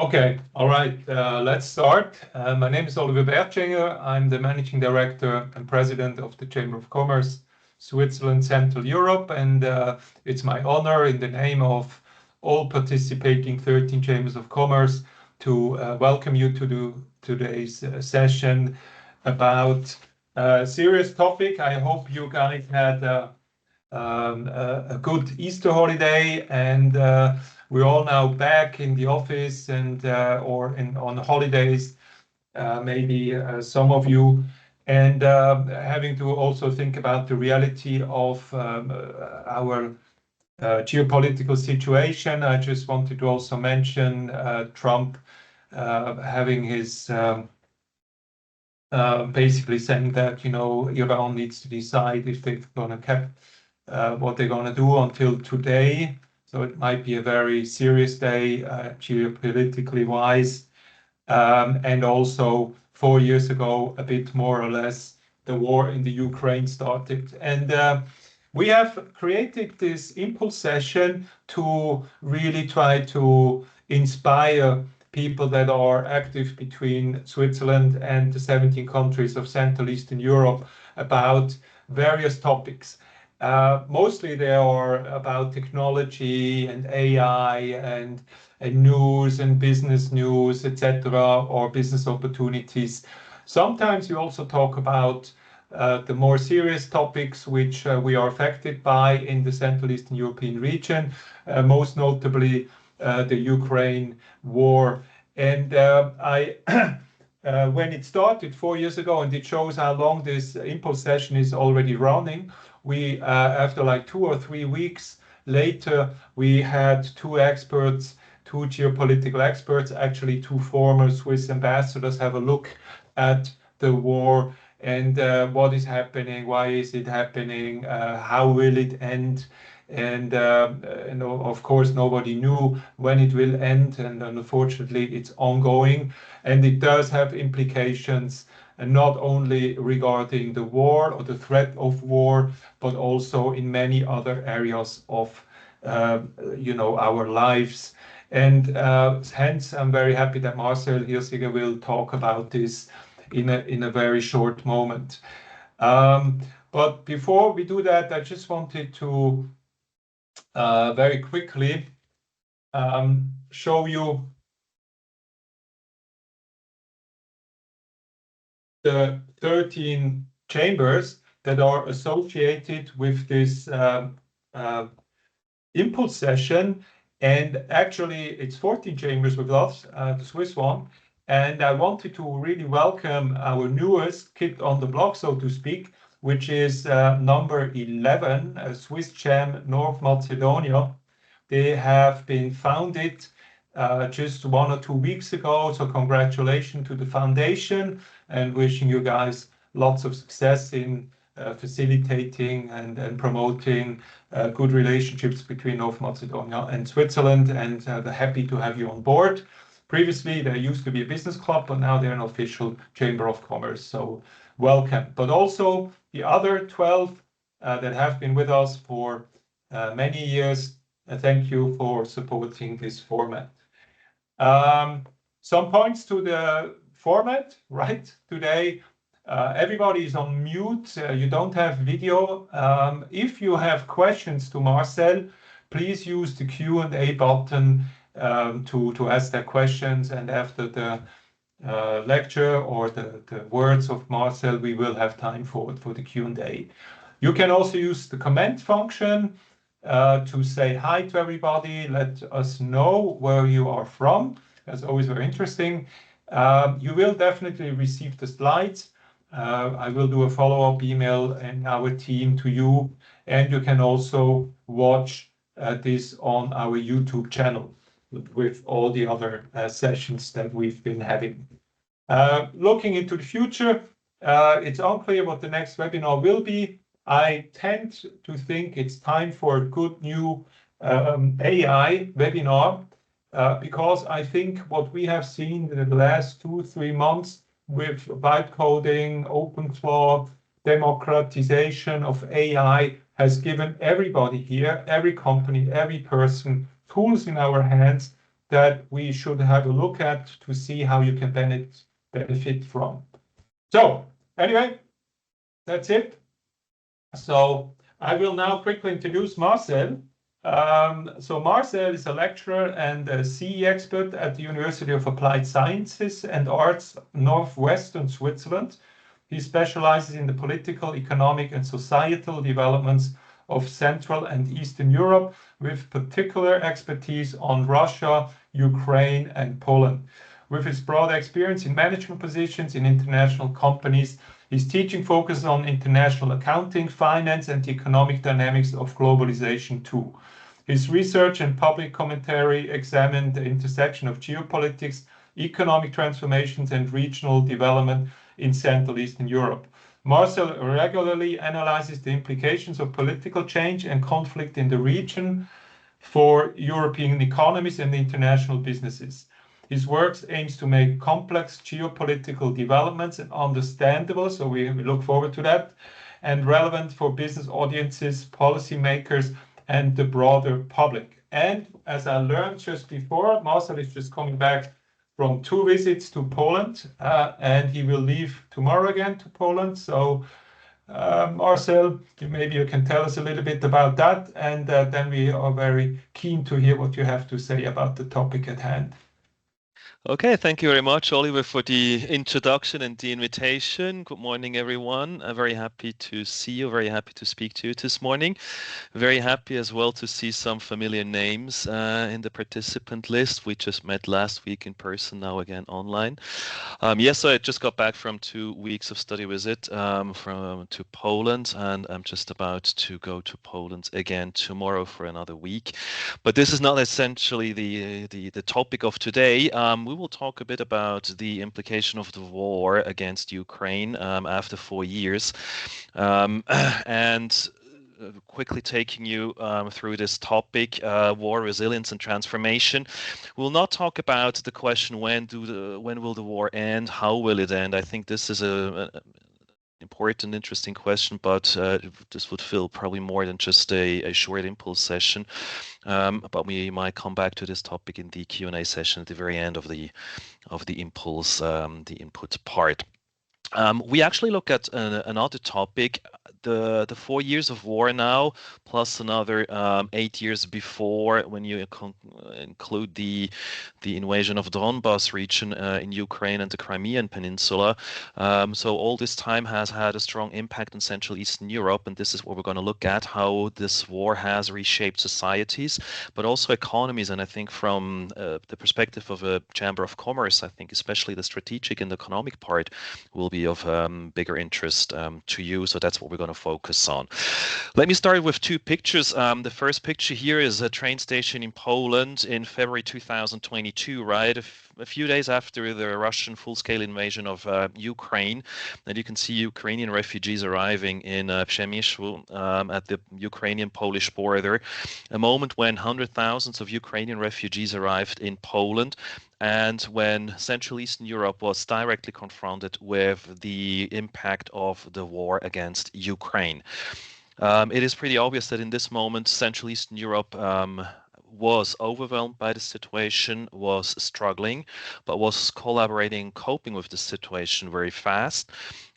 Okay, all right, let's start. My name is Oliver Bertschinger. I'm the Managing Director and President of the Chamber of Commerce, Switzerland, Central Europe, and it's my honor in the name of all participating 13 Chambers of Commerce to welcome you to today's session about a serious topic. I hope you guys had a good Easter holiday, and we're all now back in the office and on holidays, maybe some of you, and having to also think about the reality of our geopolitical situation. I just wanted to also mention Trump having his basically saying that Iran needs to decide if they're going to keep what they're going to do until today. So it might be a very serious day, geopolitically wise. And also 4 years ago, a bit more or less, the war in the Ukraine started. And we have created this impulse session to really try to inspire people that are active between Switzerland and the 17 countries of Central Eastern Europe about various topics. Mostly they are about technology and AI and news and business news, etc., or business opportunities. Sometimes you also talk about the more serious topics which we are affected by in the Central Eastern European region, most notably the Ukraine war. And when it started 4 years ago, and it shows how long this impulse session is already running, we after like 2 or 3 weeks later, we had two geopolitical experts, actually two former Swiss ambassadors, have a look at the war and what is happening, why is it happening, how will it end. And of course, nobody knew when it will end, and unfortunately, it's ongoing, and it does have implications, and not only regarding the war or the threat of war, but also in many other areas of our lives. And hence, I'm very happy that Marcel Hirsiger will talk about this in a very short moment. But before we do that, I just wanted to very quickly show you the 13 chambers that are associated with this impulse session. And actually, it's 14 chambers with us, the Swiss one. And I wanted to really welcome our newest kid on the block, so to speak, which is number 11, Swiss Cham North Macedonia. They have been founded just 1 or 2 weeks ago. So congratulations to the foundation, and wishing you guys lots of success in facilitating and promoting good relationships between North Macedonia and Switzerland, and they're happy to have you on board. Previously, there used to be a business club, but now they're an official Chamber of Commerce, so welcome. But also the other 12 that have been with us for many years, thank you for supporting this format. Some points to the format, right? Today, everybody is on mute. You don't have video. If you have questions to Marcel, please use the Q&A button to ask their questions. And after the lecture or the words of Marcel, we will have time for the Q&A. You can also use the comment function to say hi to everybody. Let us know where you are from. That's always very interesting. You will definitely receive the slides. I will do a follow-up email and our team to you, and you can also watch this on our YouTube channel with all the other sessions that we've been having. Looking into the future, it's unclear what the next webinar will be. I tend to think it's time for a good new AI webinar, because I think what we have seen in the last 2-3 months with vibe coding, open source, democratization of AI has given everybody here, every company, every person, tools in our hands that we should have a look at to see how you can benefit from. So anyway, that's it. So I will now quickly introduce Marcel. So Marcel is a lecturer and a CEE expert at the University of Applied Sciences and Arts, Northwestern Switzerland. He specializes in the political, economic, and societal developments of Central and Eastern Europe, with particular expertise on Russia, Ukraine, and Poland. With his broad experience in management positions in international companies, his teaching focuses on international accounting, finance, and the economic dynamics of globalization too. His research and public commentary examined the intersection of geopolitics, economic transformations, and regional development in Central Eastern Europe. Marcel regularly analyzes the implications of political change and conflict in the region for European economies and international businesses. His work aims to make complex geopolitical developments understandable, so we look forward to that, and relevant for business audiences, policymakers, and the broader public. And as I learned just before, Marcel is just coming back from 2 visits to Poland, and he will leave tomorrow again to Poland. So Marcel, maybe you can tell us a little bit about that, and then we are very keen to hear what you have to say about the topic at hand. Okay, thank you very much, Oliver, for the introduction and the invitation. Good morning, everyone. I'm very happy to see you, very happy to speak to you this morning. Very happy as well to see some familiar names in the participant list. We just met last week in person, now again online. Yes, so I just got back from 2 weeks of study visit to Poland, and I'm just about to go to Poland again tomorrow for another week. But this is not essentially the topic of today. We will talk a bit about the implication of the war against Ukraine after 4 years, and quickly taking you through this topic, war, resilience, and transformation. We'll not talk about the question when will the war end, how will it end. I think this is an important, interesting question, but this would fill probably more than just a short impulse session. But we might come back to this topic in the Q&A session at the very end of the impulse, the input part. We actually look at another topic, the 4 years of war now, plus another 8 years before, when you include the invasion of Donbas region in Ukraine and the Crimean Peninsula. So all this time has had a strong impact on Central Eastern Europe, and this is what we're going to look at, how this war has reshaped societies, but also economies. And I think from the perspective of a Chamber of Commerce, I think especially the strategic and economic part will be of bigger interest to you. So that's what we're going to focus on. Let me start with 2 pictures. The first picture here is a train station in Poland in February 2022, right? A few days after the Russian full-scale invasion of Ukraine. And you can see Ukrainian refugees arriving in Przemysl at the Ukrainian-Polish border, a moment when hundreds of thousands of Ukrainian refugees arrived in Poland, and when Central Eastern Europe was directly confronted with the impact of the war against Ukraine. It is pretty obvious that in this moment, Central Eastern Europe was overwhelmed by the situation, was struggling, but was collaborating, coping with the situation very fast.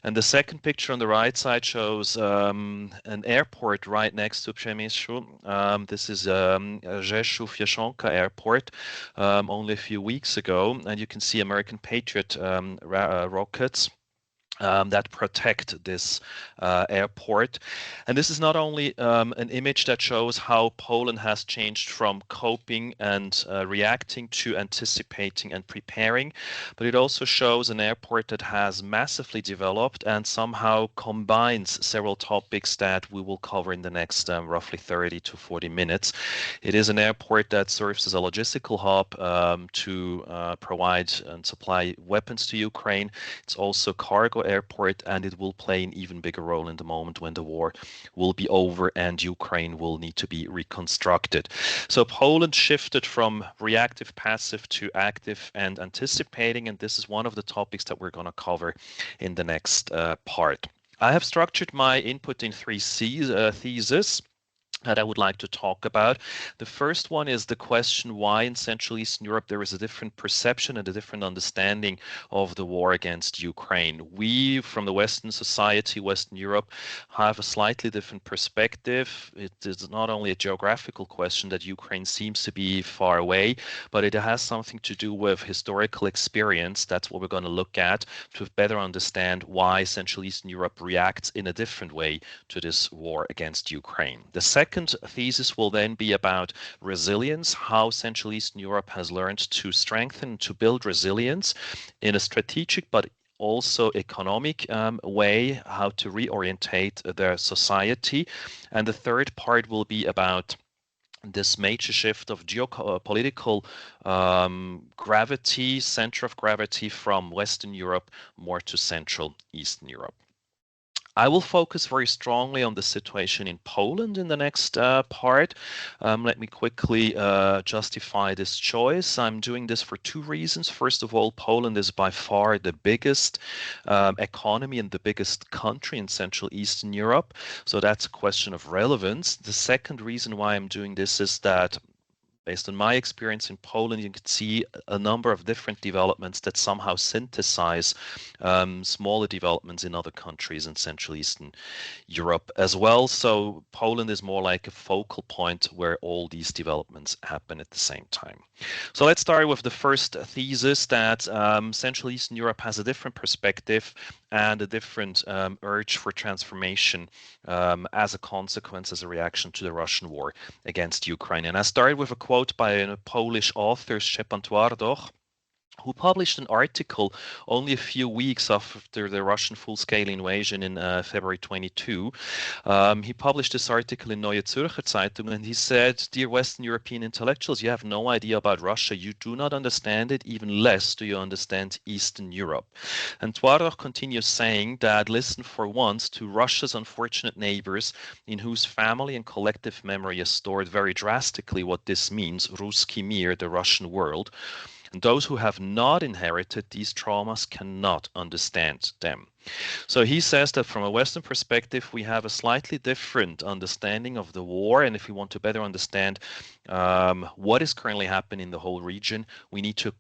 And the second picture on the right side shows an airport right next to Przemysl. This is Rzeszów-Jasionka Airport only a few weeks ago, and you can see American Patriot rockets that protect this airport. And this is not only an image that shows how Poland has changed from coping and reacting to anticipating and preparing, but it also shows an airport that has massively developed and somehow combines several topics that we will cover in the next roughly 30 to 40 minutes. It is an airport that serves as a logistical hub to provide and supply weapons to Ukraine. It's also cargo airport, and it will play an even bigger role in the moment when the war will be over and Ukraine will need to be reconstructed. So Poland shifted from reactive, passive to active and anticipating, and this is one of the topics that we're going to cover in the next part. I have structured my input in 3 theses. that I would like to talk about. The first one is the question why in Central Eastern Europe there is a different perception and a different understanding of the war against Ukraine. We, from the Western society, Western Europe, have a slightly different perspective. It is not only a geographical question that Ukraine seems to be far away, but it has something to do with historical experience. That's what we're going to look at to better understand why Central Eastern Europe reacts in a different way to this war against Ukraine. The second thesis will then be about resilience, how Central Eastern Europe has learned to strengthen, to build resilience in a strategic but also economic way, how to reorientate their society. And the third part will be about this major shift of geopolitical gravity, center of gravity from Western Europe more to Central Eastern Europe. I will focus very strongly on the situation in Poland in the next part. Let me quickly justify this choice. I'm doing this for two reasons. First of all, Poland is by far the biggest economy and the biggest country in Central Eastern Europe. So that's a question of relevance. The second reason why I'm doing this is that based on my experience in Poland, you can see a number of different developments that somehow synthesize smaller developments in other countries in Central Eastern Europe as well. So Poland is more like a focal point where all these developments happen at the same time. So let's start with the first thesis that Central Eastern Europe has a different perspective and a different urge for transformation as a consequence, as a reaction to the Russian war against Ukraine. And I started with a quote by a Polish author, Szczepan Twardoch, who published an article only a few weeks after the Russian full-scale invasion in February 22. He published this article in Neue Zürcher Zeitung, and he said, "Dear Western European intellectuals, you have no idea about Russia. You do not understand it, even less do you understand Eastern Europe." And Twardoch continues saying that, listen for once to Russia's unfortunate neighbors, in whose family and collective memory is stored very drastically what this means, Ruski Mir, the Russian world. And those who have not inherited these traumas cannot understand them. So he says that from a Western perspective, we have a slightly different understanding of the war. And if we want to better understand what is currently happening in the whole region, we need to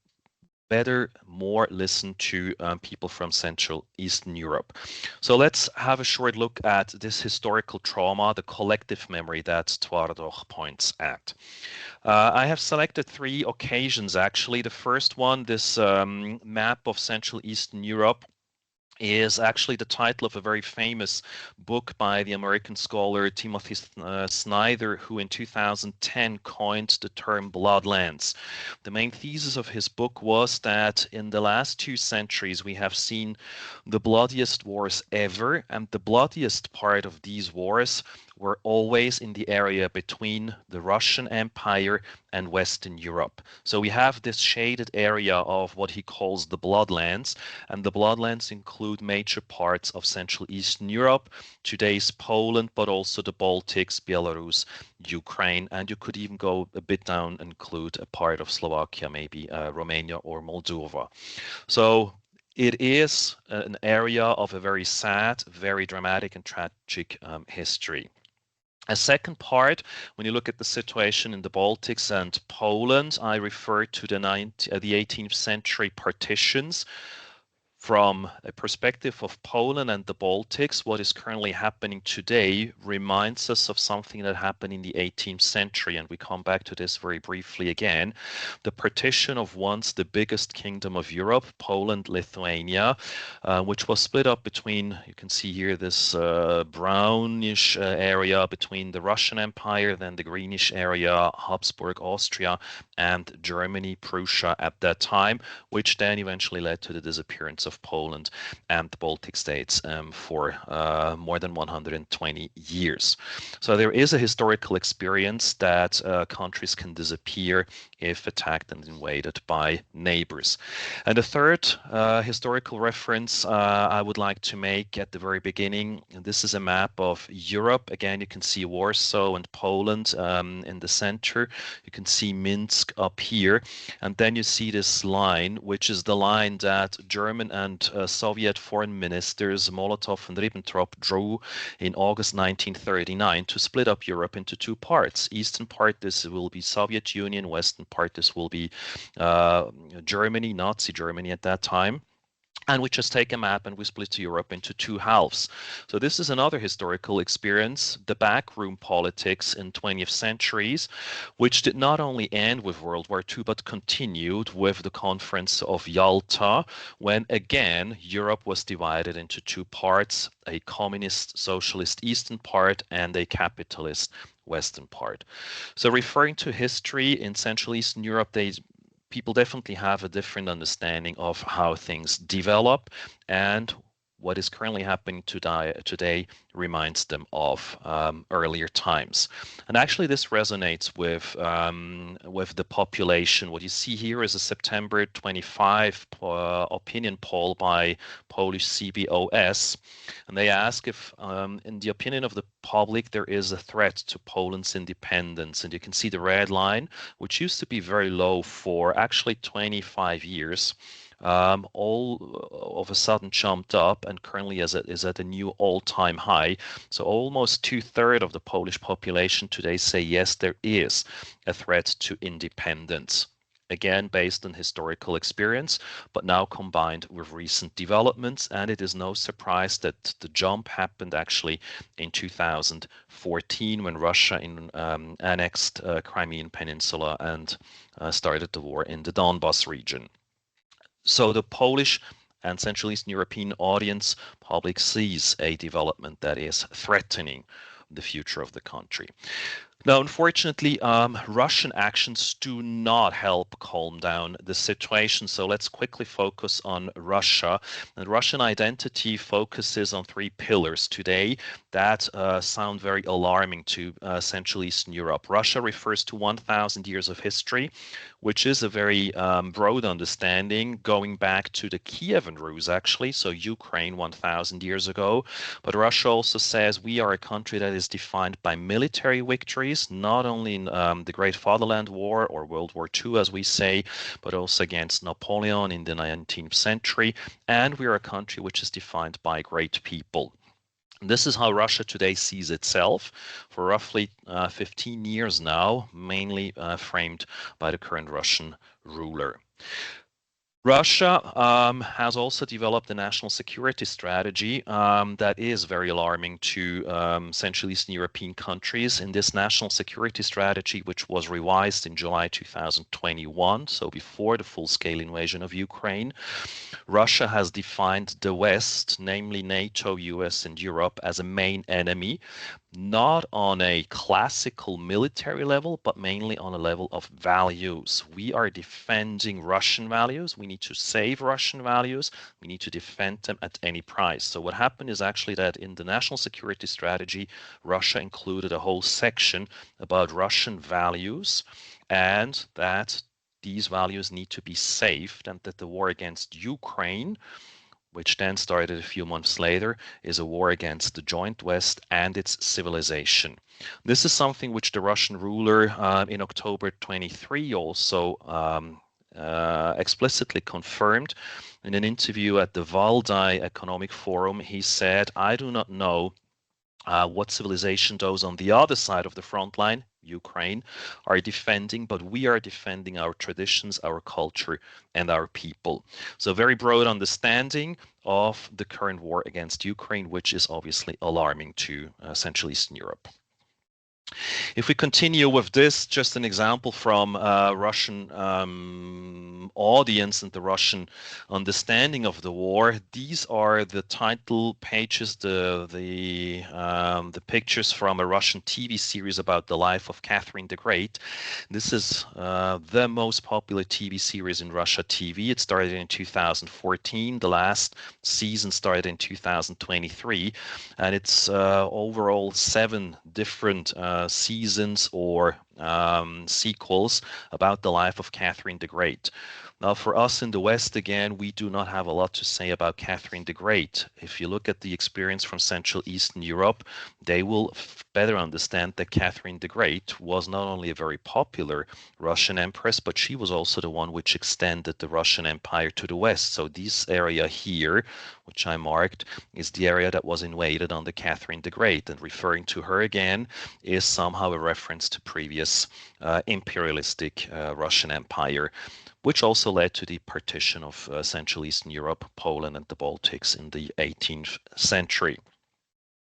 more listen to people from Central Eastern Europe. So let's have a short look at this historical trauma, the collective memory that Twardoch points at. I have selected three occasions, actually. The first one, this map of Central Eastern Europe, is actually the title of a very famous book by the American scholar Timothy Snyder, who in 2010 coined the term bloodlands. The main thesis of his book was that in the last 2 centuries we have seen the bloodiest wars ever, and the bloodiest part of these wars were always in the area between the Russian Empire and Western Europe. So we have this shaded area of what he calls the bloodlands, and the bloodlands include major parts of Central Eastern Europe, today's Poland, but also the Baltics, Belarus, Ukraine, and you could even go a bit down and include a part of Slovakia, maybe Romania or Moldova. So it is an area of a very sad, very dramatic and tragic history. A second part, when you look at the situation in the Baltics and Poland, I refer to the 18th century partitions. From a perspective of Poland and the Baltics, what is currently happening today reminds us of something that happened in the 18th century, and we come back to this very briefly again. The partition of once the biggest kingdom of Europe, Poland, Lithuania, which was split up between, you can see here, this brownish area between the Russian Empire, then the greenish area, Habsburg, Austria, and Germany, Prussia at that time, which then eventually led to the disappearance of Poland and the Baltic states for more than 120 years. So there is a historical experience that countries can disappear if attacked and invaded by neighbors. And the third historical reference I would like to make at the very beginning, this is a map of Europe. Again, you can see Warsaw and Poland in the center. You can see Minsk up here. And then you see this line, which is the line that German and and Soviet foreign ministers Molotov and Ribbentrop drew in August 1939 to split up Europe into two parts. Eastern part, this will be Soviet Union. Western part, this will be Germany, Nazi Germany at that time. And we just take a map and we split Europe into two halves. So this is another historical experience, the backroom politics in 20th centuries, which did not only end with World War II, but continued with the Conference of Yalta, when again Europe was divided into two parts, a communist socialist eastern part and a capitalist western part. So referring to history in Central Eastern Europe, people definitely have a different understanding of how things develop, and what is currently happening today reminds them of earlier times. And actually this resonates with the population. What you see here is a September 25 opinion poll by Polish CBOS, and they ask if in the opinion of the public there is a threat to Poland's independence. And you can see the red line, which used to be very low for actually 25 years. All of a sudden jumped up and currently is at a new all-time high. So almost 2/3 of the Polish population today say yes, there is a threat to independence. Again, based on historical experience, but now combined with recent developments. And it is no surprise that the jump happened actually in 2014 when Russia annexed Crimean Peninsula and started the war in the Donbas region. So the Polish and Central Eastern European audience public sees a development that is threatening the future of the country. Now, unfortunately, Russian actions do not help calm down the situation. So let's quickly focus on Russia. And Russian identity focuses on three pillars today that sound very alarming to Central Eastern Europe. Russia refers to 1,000 years of history, which is a very broad understanding going back to the Kievan Rus, actually, so Ukraine 1,000 years ago. But Russia also says we are a country that is defined by military victories, not only in the Great Fatherland War or World War II, as we say, but also against Napoleon in the 19th century. And we are a country which is defined by great people. This is how Russia today sees itself for roughly 15 years now, mainly framed by the current Russian ruler. Russia has also developed a national security strategy that is very alarming to Central Eastern European countries. In this national security strategy, which was revised in July 2021, so before the full-scale invasion of Ukraine, Russia has defined the West, namely NATO, US, and Europe, as a main enemy, not on a classical military level, but mainly on a level of values. We are defending Russian values. We need to save Russian values. We need to defend them at any price. So what happened is actually that in the national security strategy, Russia included a whole section about Russian values, and that these values need to be saved, and that the war against Ukraine, which then started a few months later, is a war against the joint West and its civilization. This is something which the Russian ruler in October 23 also explicitly confirmed. In an interview at the Valdai Economic Forum, he said, "I do not know what civilization those on the other side of the front line, Ukraine, are defending, but we are defending our traditions, our culture, and our people." So very broad understanding of the current war against Ukraine, which is obviously alarming to Central Eastern Europe. If we continue with this, just an example from Russian audience and the Russian understanding of the war. These are the title pages, the pictures from a Russian TV series about the life of Catherine the Great. This is the most popular TV series in Russia TV. It started in 2014. The last season started in 2023, and it's overall 7 different seasons or sequels about the life of Catherine the Great. Now, for us in the West, again, we do not have a lot to say about Catherine the Great. If you look at the experience from Central Eastern Europe, they will better understand that Catherine the Great was not only a very popular Russian empress, but she was also the one which extended the Russian Empire to the West. So this area here, which I marked, is the area that was invaded under Catherine the Great. And referring to her again is somehow a reference to previous imperialistic Russian Empire, which also led to the partition of Central Eastern Europe, Poland, and the Baltics in the 18th century.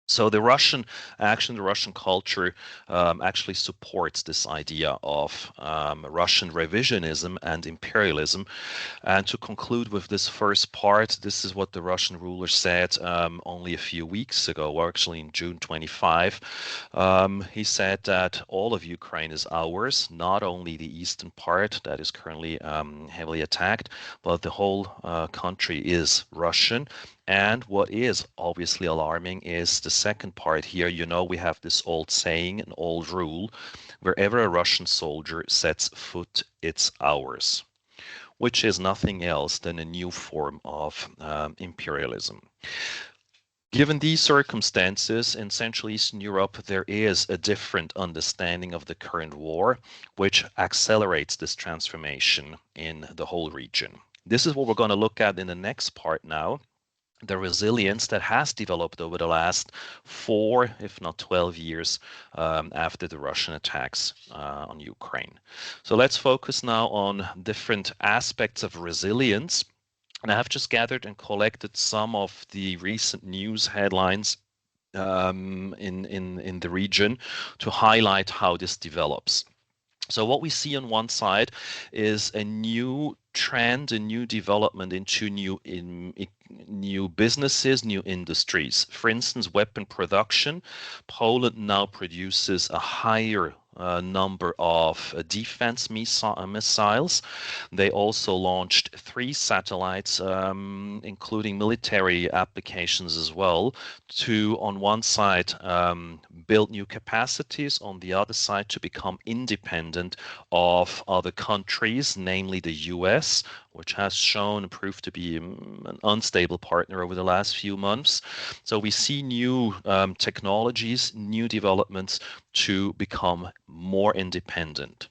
So the Russian action, the Russian culture actually supports this idea of Russian revisionism and imperialism. And to conclude with this first part, this is what the Russian ruler said only a few weeks ago, or actually in June 25. He said that all of Ukraine is ours, not only the eastern part that is currently heavily attacked, but the whole country is Russian. And what is obviously alarming is the second part here. You know, we have this old saying, an old rule, wherever a Russian soldier sets foot, it's ours, which is nothing else than a new form of imperialism. Given these circumstances in Central Eastern Europe, there is a different understanding of the current war, which accelerates this transformation in the whole region. This is what we're going to look at in the next part now. The resilience that has developed over the last 4, if not 12 years after the Russian attacks on Ukraine. So let's focus now on different aspects of resilience. And I have just gathered and collected some of the recent news headlines in the region to highlight how this develops. So what we see on one side is a new trend, a new development into new businesses, new industries. For instance, weapon production. Poland now produces a higher number of defense missiles. They also launched 3 satellites, including military applications as well, to, on one side, build new capacities, on the other side, to become independent of other countries, namely the US, which has shown and proved to be an unstable partner over the last few months. So we see new technologies, new developments to become more independent.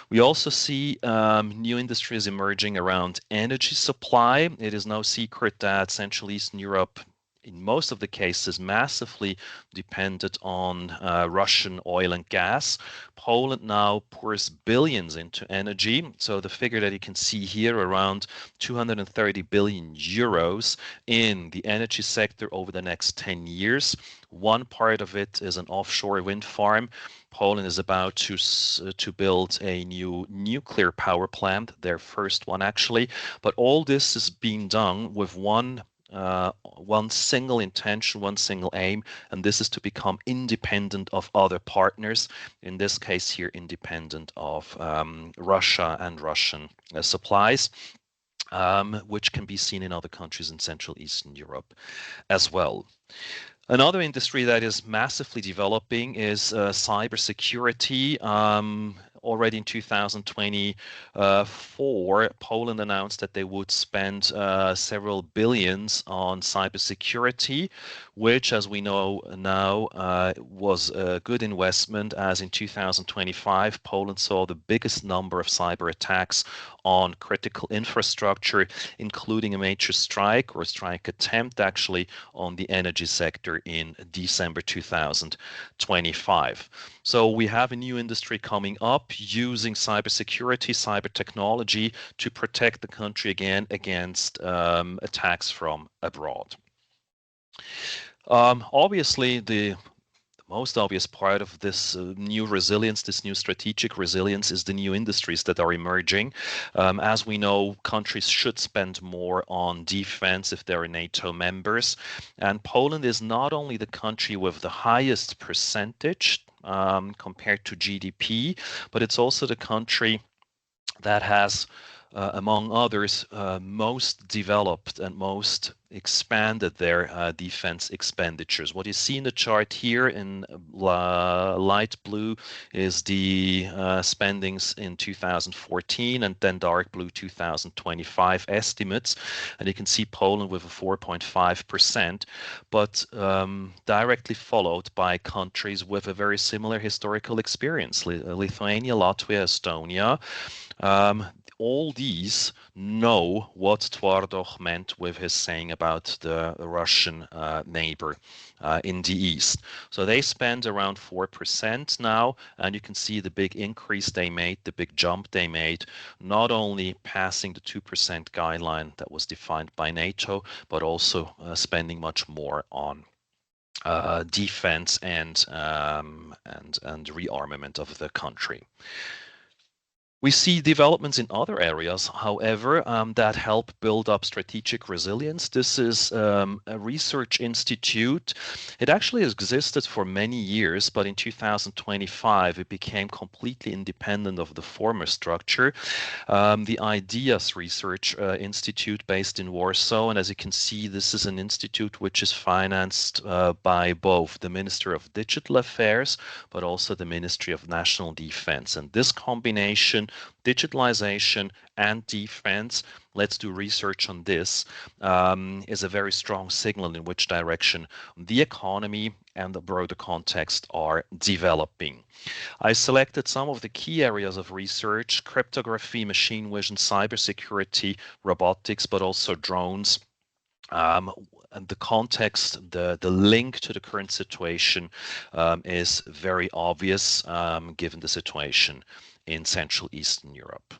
We also see new industries emerging around energy supply. It is no secret that Central Eastern Europe, in most of the cases, massively depended on Russian oil and gas. Poland now pours billions into energy. So the figure that you can see here, around 230 billion euros in the energy sector over the next 10 years. One part of it is an offshore wind farm. Poland is about to build a new nuclear power plant, their first one actually. But all this is being done with one single intention, one single aim, and this is to become independent of other partners, in this case here independent of Russia and Russian supplies, which can be seen in other countries in Central Eastern Europe as well. Another industry that is massively developing is cybersecurity. Already in 2024, Poland announced that they would spend several billions on cybersecurity, which, as we know now, was a good investment, as in 2025, Poland saw the biggest number of cyber attacks on critical infrastructure, including a major strike or strike attempt actually on the energy sector in December 2025. So we have a new industry coming up using cybersecurity, cyber technology to protect the country again against attacks from abroad. Obviously, the most obvious part of this new resilience, this new strategic resilience, is the new industries that are emerging. As we know, countries should spend more on defense if they're NATO members. And Poland is not only the country with the highest percentage compared to GDP, but it's also the country that has among others, most developed and most expanded their defense expenditures. What you see in the chart here in light blue is the spendings in 2014, and then dark blue 2025 estimates. And you can see Poland with a 4.5%, but directly followed by countries with a very similar historical experience, Lithuania, Latvia, Estonia. All these know what Twardog meant with his saying about the Russian neighbor in the east. So they spend around 4% now, and you can see the big increase they made, the big jump they made, not only passing the 2% guideline that was defined by NATO, but also spending much more on defense and rearmament of the country. We see developments in other areas, however, that help build up strategic resilience. This is a research institute. It actually existed for many years, but in 2025, it became completely independent of the former structure. The IDEAS Research Institute based in Warsaw. And as you can see, this is an institute which is financed by both the Minister of Digital Affairs, but also the Ministry of National Defense. And this combination, digitalization and defense, let's do research on this, is a very strong signal in which direction the economy and the broader context are developing. I selected some of the key areas of research: cryptography, machine vision, cybersecurity, robotics, but also drones. And the context, the link to the current situation is very obvious given the situation in Central Eastern Europe.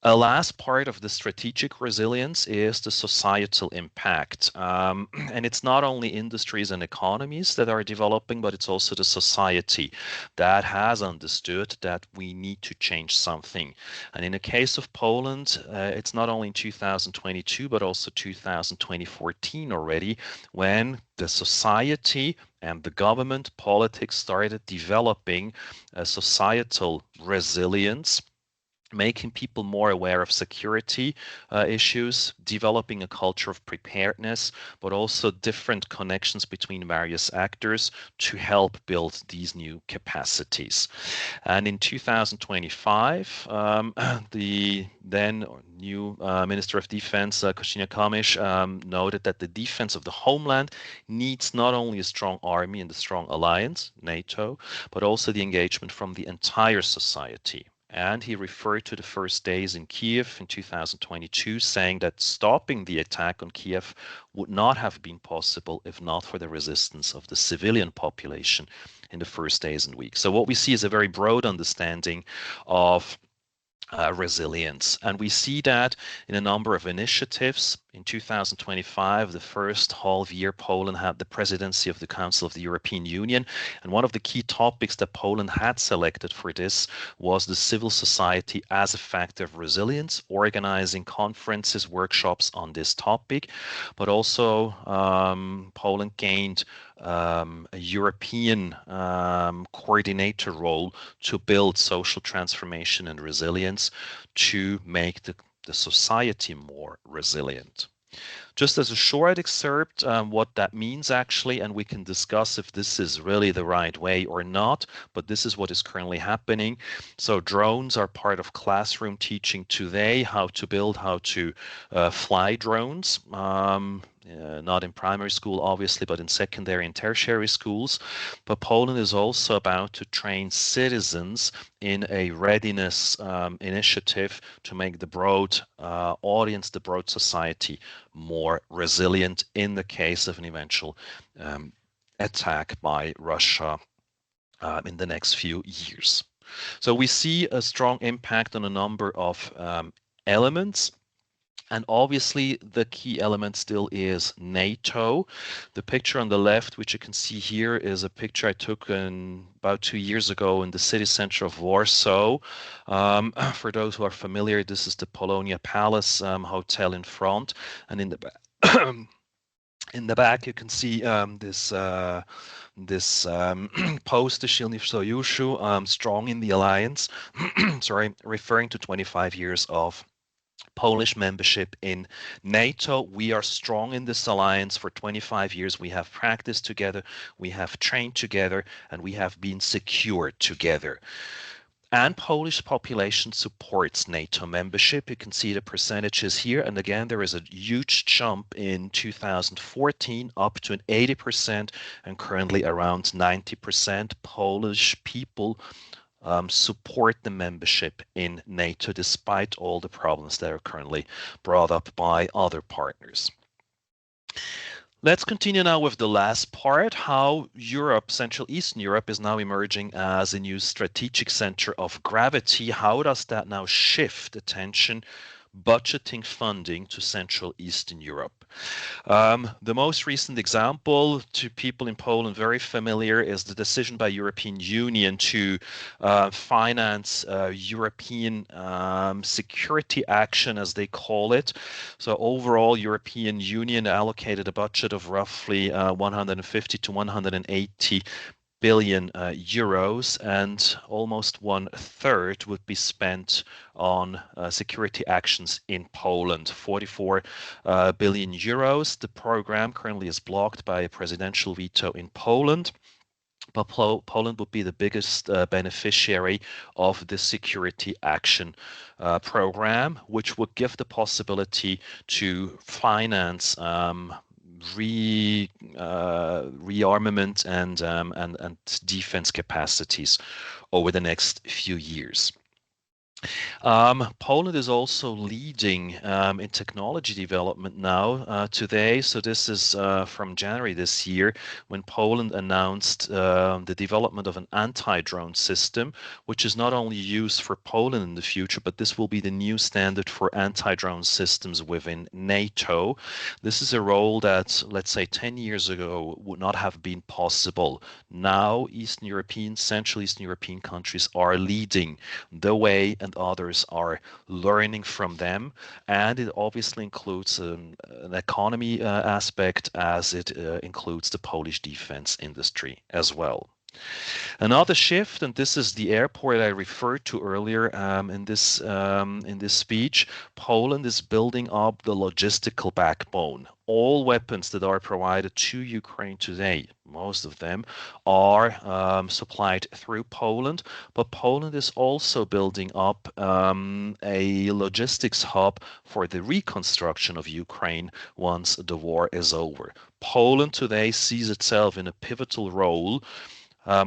A last part of the strategic resilience is the societal impact. And it's not only industries and economies that are developing, but it's also the society that has understood that we need to change something. And in the case of Poland, it's not only in 2022, but also 2014 already, when the society and the government politics started developing a societal resilience, making people more aware of security issues, developing a culture of preparedness, but also different connections between various actors to help build these new capacities. And in 2025, the then new Minister of Defense, Kosiniak-Kamysz, noted that the defense of the homeland needs not only a strong army and a strong alliance, NATO, but also the engagement from the entire society. And he referred to the first days in Kiev in 2022, saying that stopping the attack on Kiev would not have been possible if not for the resistance of the civilian population in the first days and weeks. So what we see is a very broad understanding of resilience. And we see that in a number of initiatives. In 2025, the first half year, Poland had the presidency of the Council of the European Union. And one of the key topics that Poland had selected for this was the civil society as a factor of resilience, organizing conferences, workshops on this topic. But also Poland gained a European coordinator role to build social transformation and resilience to make the society more resilient. Just as a short excerpt, what that means actually, and we can discuss if this is really the right way or not, but this is what is currently happening. So drones are part of classroom teaching today, how to build, how to fly drones. Not in primary school, obviously, but in secondary and tertiary schools. But Poland is also about to train citizens in a readiness initiative to make the broad audience, the broad society, more resilient in the case of an eventual attack by Russia in the next few years. So we see a strong impact on a number of elements. And obviously, the key element still is NATO. The picture on the left, which you can see here, is a picture I took about 2 years ago in the city center of Warsaw. For those who are familiar, this is the Polonia Palace Hotel in front. And in the In the back, you can see this poster, Silny Sojuszu, strong in the alliance, sorry, referring to 25 years of Polish membership in NATO. We are strong in this alliance for 25 years. We have practiced together, we have trained together, and we have been secured together. And Polish population supports NATO membership. You can see the percentages here. And again, there is a huge jump in 2014 up to an 80% and currently around 90% Polish people support the membership in NATO despite all the problems that are currently brought up by other partners. Let's continue now with the last part, how Europe, Central Eastern Europe, is now emerging as a new strategic center of gravity. How does that now shift attention, budgeting funding to Central Eastern Europe? The most recent example to people in Poland very familiar is the decision by European Union to finance European security action, as they call it. So overall, European Union allocated a budget of roughly 150 to 180 billion euros, and almost 1/3 would be spent on security actions in Poland. 44 billion euros. The program currently is blocked by a presidential veto in Poland, but Poland would be the biggest beneficiary of the security action program, which would give the possibility to finance rearmament and defense capacities over the next few years. Poland is also leading in technology development now today. So this is from January this year, when Poland announced the development of an anti-drone system, which is not only used for Poland in the future, but this will be the new standard for anti-drone systems within NATO. This is a role that, let's say, 10 years ago would not have been possible. Now, Eastern European, Central Eastern European countries are leading the way, and others are learning from them, and it obviously includes an economy aspect, as it includes the Polish defense industry as well. Another shift, and this is the airport I referred to earlier in this speech. Poland is building up the logistical backbone. All weapons that are provided to Ukraine today, most of them, are supplied through Poland, but Poland is also building up a logistics hub for the reconstruction of Ukraine once the war is over. Poland today sees itself in a pivotal role,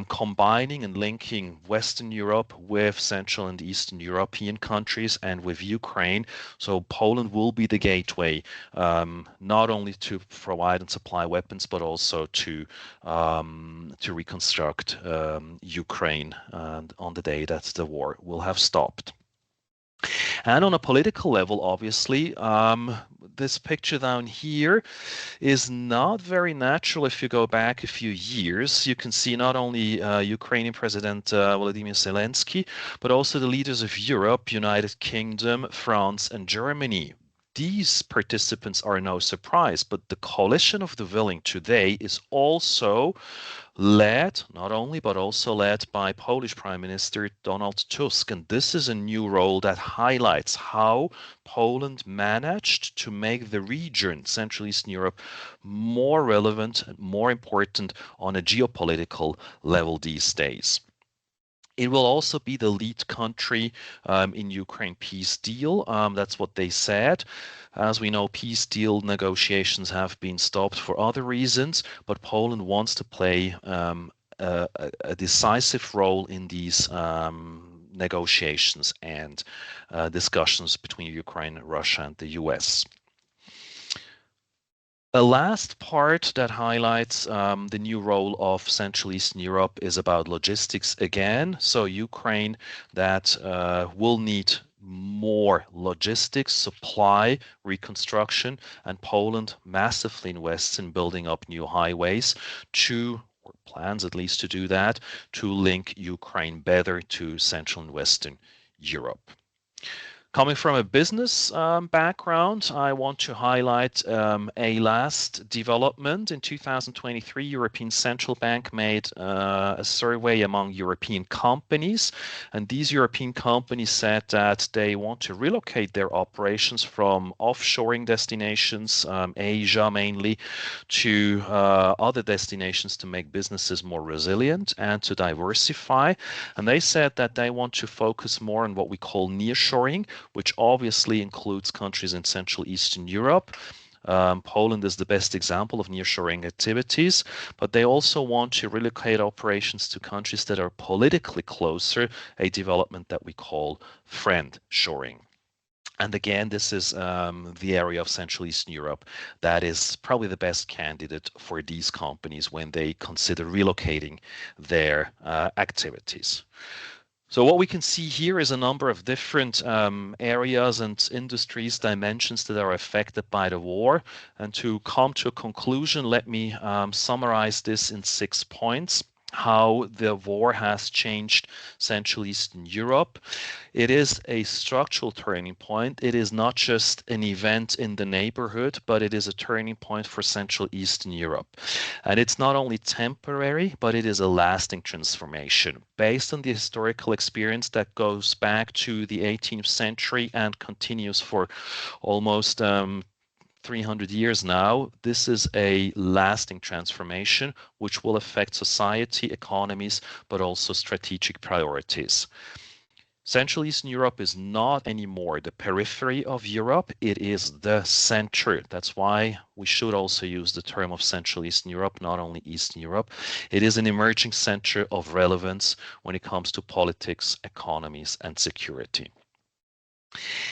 combining and linking Western Europe with Central and Eastern European countries and with Ukraine. So Poland will be the gateway, not only to provide and supply weapons, but also to reconstruct Ukraine on the day that the war will have stopped. And on a political level, obviously, this picture down here is not very natural. If you go back a few years, you can see not only Ukrainian President Volodymyr Zelensky, but also the leaders of Europe, United Kingdom, France, and Germany. These participants are no surprise, but the coalition of the willing today is also led, not only, but also led by Polish Prime Minister Donald Tusk. And this is a new role that highlights how Poland managed to make the region, Central Eastern Europe, more relevant and more important on a geopolitical level these days. It will also be the lead country in Ukraine peace deal. That's what they said. As we know, peace deal negotiations have been stopped for other reasons, but Poland wants to play a decisive role in these negotiations and discussions between Ukraine, Russia, and the US. The last part that highlights the new role of Central Eastern Europe is about logistics again. So Ukraine that will need more logistics, supply, reconstruction, and Poland massively invests in building up new highways or plans at least to do that, to link Ukraine better to Central and Western Europe. Coming from a business background, I want to highlight a last development. In 2023, European Central Bank made a survey among European companies, and these European companies said that they want to relocate their operations from offshoring destinations, Asia mainly, to other destinations to make businesses more resilient and to diversify. And they said that they want to focus more on what we call nearshoring, which obviously includes countries in Central Eastern Europe. Poland is the best example of nearshoring activities, but they also want to relocate operations to countries that are politically closer, a development that we call friendshoring. And again, this is the area of Central Eastern Europe that is probably the best candidate for these companies when they consider relocating their activities. So what we can see here is a number of different areas and industries, dimensions that are affected by the war. And to come to a conclusion, let me summarize this in 6 points. How the war has changed Central Eastern Europe. It is a structural turning point. It is not just an event in the neighborhood, but it is a turning point for Central Eastern Europe. And it's not only temporary, but it is a lasting transformation based on the historical experience that goes back to the 18th century and continues for almost 300 years now. This is a lasting transformation which will affect society, economies, but also strategic priorities. Central Eastern Europe is not anymore the periphery of Europe, it is the center. That's why we should also use the term of Central Eastern Europe, not only Eastern Europe. It is an emerging center of relevance when it comes to politics, economies, and security.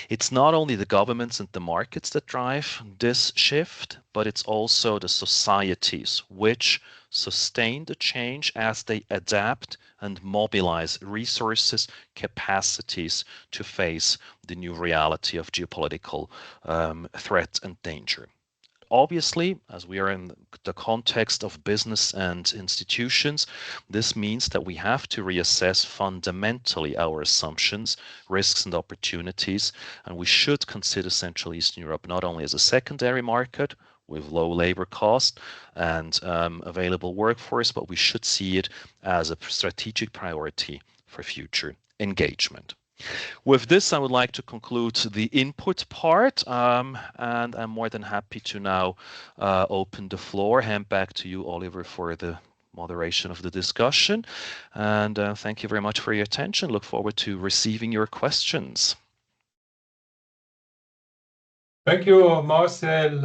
It's not only the governments and the markets that drive this shift, but it's also the societies which sustain the change as they adapt and mobilize resources, capacities to face the new reality of geopolitical threat and danger. Obviously, as we are in the context of business and institutions, this means that we have to reassess fundamentally our assumptions, risks, and opportunities, and we should consider Central Eastern Europe not only as a secondary market with low labor cost and available workforce, but we should see it as a strategic priority for future engagement. With this, I would like to conclude the input part, and I'm more than happy to now open the floor. Hand back to you, Oliver, for the moderation of the discussion. And thank you very much for your attention. Look forward to receiving your questions. Thank you, Marcel.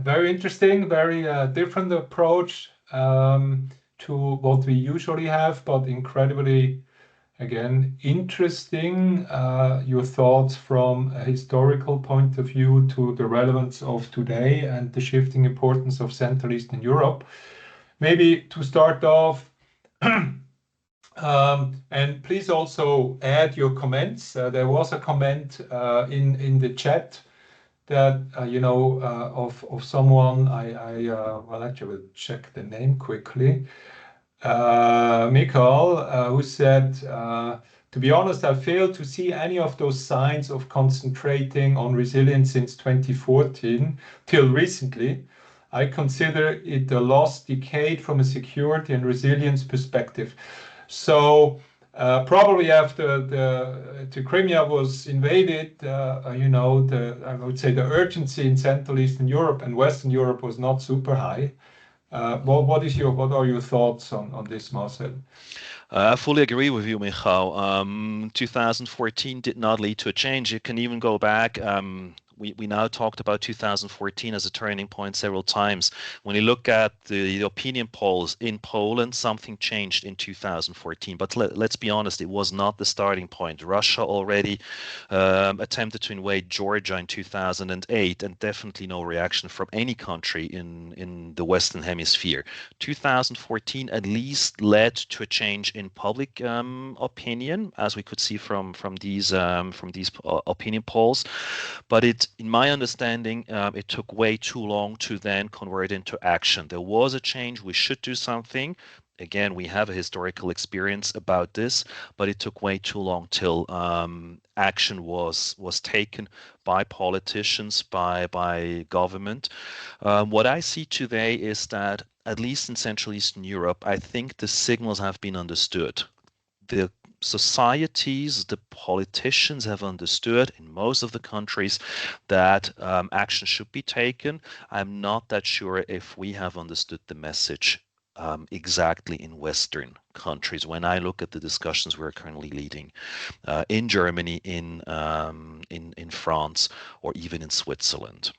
Very interesting, very different approach to what we usually have, but incredibly, again, interesting. Your thoughts from a historical point of view to the relevance of today and the shifting importance of Central Eastern Europe. Maybe to start off, and please also add your comments. There was a comment in the chat that of someone well, actually we'll check the name quickly. Mikhail, who said, to be honest, I failed to see any of those signs of concentrating on resilience since 2014 till recently. I consider it a lost decade from a security and resilience perspective. So probably after the Crimea was invaded, I would say the urgency in Central Eastern Europe and Western Europe was not super high. What are your thoughts on this, Marcel? I fully agree with you, Michał. 2014 did not lead to a change. You can even go back. We now talked about 2014 as a turning point several times. When you look at the opinion polls in Poland, something changed in 2014. But let's be honest, it was not the starting point. Russia already attempted to invade Georgia in 2008, and definitely no reaction from any country in the Western Hemisphere. 2014 at least led to a change in public opinion, as we could see from these opinion polls. But in my understanding, it took way too long to then convert into action. There was a change. We should do something. again, we have a historical experience about this, but it took way too long till action was taken by politicians, by government. What I see today is that, at least in Central Eastern Europe, I think the signals have been understood. The societies, the politicians have understood in most of the countries that action should be taken. I'm not that sure if we have understood the message exactly in Western countries. When I look at the discussions we're currently leading in Germany, in France, or even in Switzerland.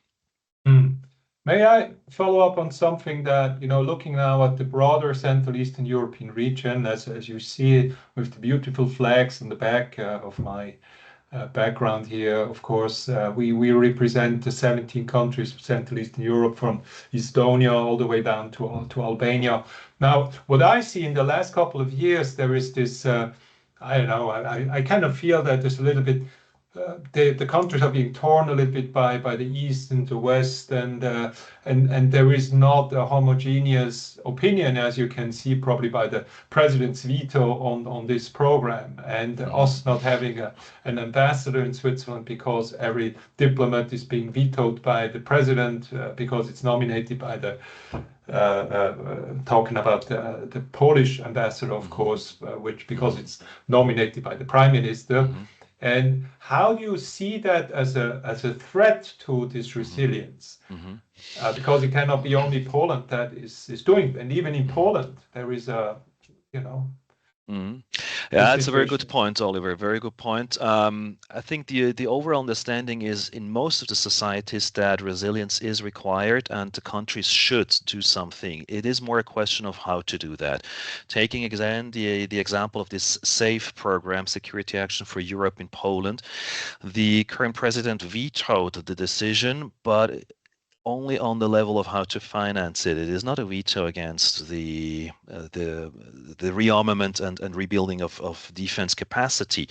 May I follow up on something that, looking now at the broader Central Eastern European region, as you see with the beautiful flags on the back of my background here, of course, we represent the 17 countries of Central Eastern Europe, from Estonia all the way down to Albania. Now, what I see in the last couple of years, there is this, I don't know, I kind of feel that there's a little bit, the countries are being torn a little bit by the east and the west, and there is not a homogeneous opinion, as you can see probably by the president's veto on this program, and us not having an ambassador in Switzerland because every diplomat is being vetoed by the president because it's nominated by the talking about the Polish ambassador, of course, which because it's nominated by the prime minister. And how do you see that as a threat to this resilience? Because it cannot be only Poland that is doing it. And even in Poland, there is a, Yeah, that's a very good point, Oliver. Very good point. I think the overall understanding is in most of the societies that resilience is required and the countries should do something. It is more a question of how to do that. Taking again the example of this SAFE program, Security Action for Europe in Poland, the current president vetoed the decision, but only on the level of how to finance it. It is not a veto against the rearmament and rebuilding of defense capacity.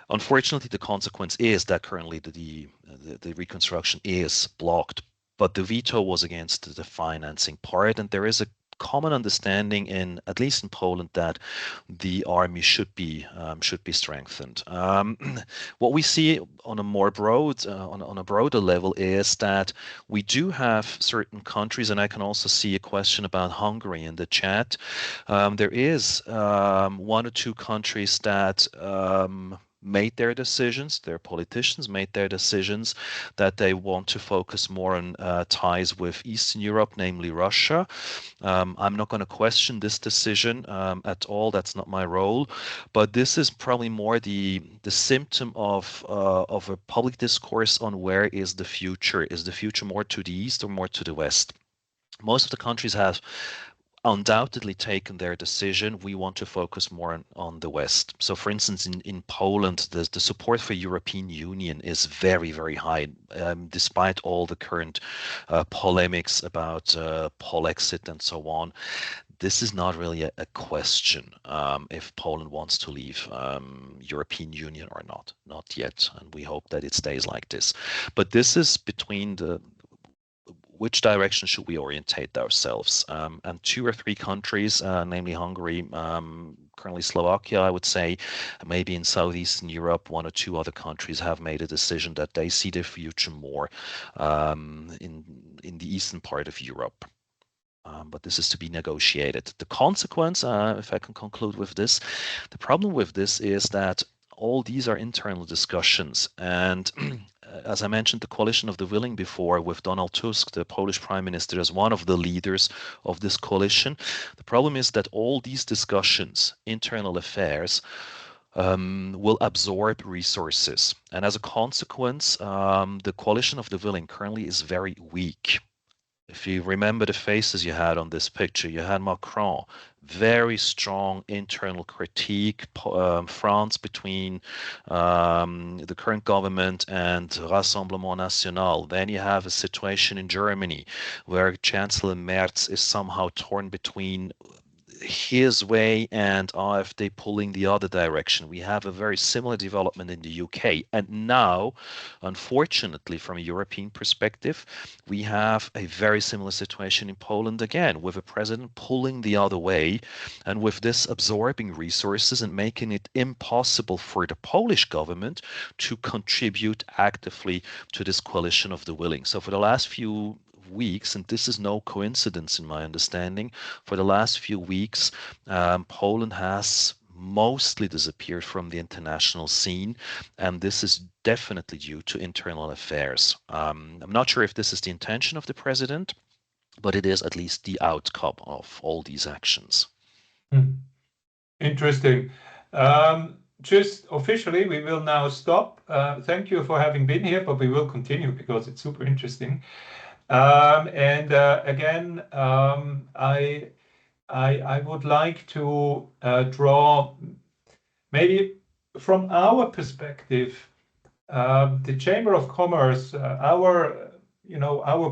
Unfortunately, the consequence is that currently the reconstruction is blocked, but the veto was against the financing part, and there is a common understanding at least in Poland, that the army should be strengthened. What we see on a more on a broader level is that we do have certain countries, and I can also see a question about Hungary in the chat. There is one or two countries that made their decisions, their politicians made their decisions that they want to focus more on ties with Eastern Europe, namely Russia. I'm not going to question this decision at all. That's not my role, but this is probably more the symptom of a public discourse on where is the future. Is the future more to the east or more to the west? Most of the countries have undoubtedly taken their decision. We want to focus more on the West. So, for instance, in Poland, the support for European Union is very, very high, despite all the current polemics about Polexit and so on. This is not really a question if Poland wants to leave European Union or not yet, and we hope that it stays like this. But this is between which direction should we orientate ourselves? And two or three countries, namely Hungary, currently Slovakia, I would say, maybe in Southeastern Europe, one or two other countries have made a decision that they see their future more in the eastern part of Europe. But this is to be negotiated. The consequence, if I can conclude with this, the problem with this is that all these are internal discussions, and as I mentioned, the coalition of the willing before, with Donald Tusk, the Polish prime minister, as one of the leaders of this coalition. The problem is that all these discussions, internal affairs, will absorb resources. And as a consequence, the coalition of the willing currently is very weak. If you remember the faces you had on this picture, you had Macron, very strong internal critique, France between the current government and Rassemblement National. Then you have a situation in Germany where Chancellor Merz is somehow torn between his way and AfD pulling the other direction. We have a very similar development in the UK. And now, unfortunately, from a European perspective, we have a very similar situation in Poland again, with a president pulling the other way and with this absorbing resources and making it impossible for the Polish government to contribute actively to this coalition of the willing. So for the last few weeks, and this is no coincidence in my understanding, for the last few weeks, Poland has mostly disappeared from the international scene, and this is definitely due to internal affairs. I'm not sure if this is the intention of the president, but it is at least the outcome of all these actions. Interesting. Just officially, we will now stop. Thank you for having been here, but we will continue because it's super interesting. Again, I would like to draw maybe from our perspective, the Chamber of Commerce. Our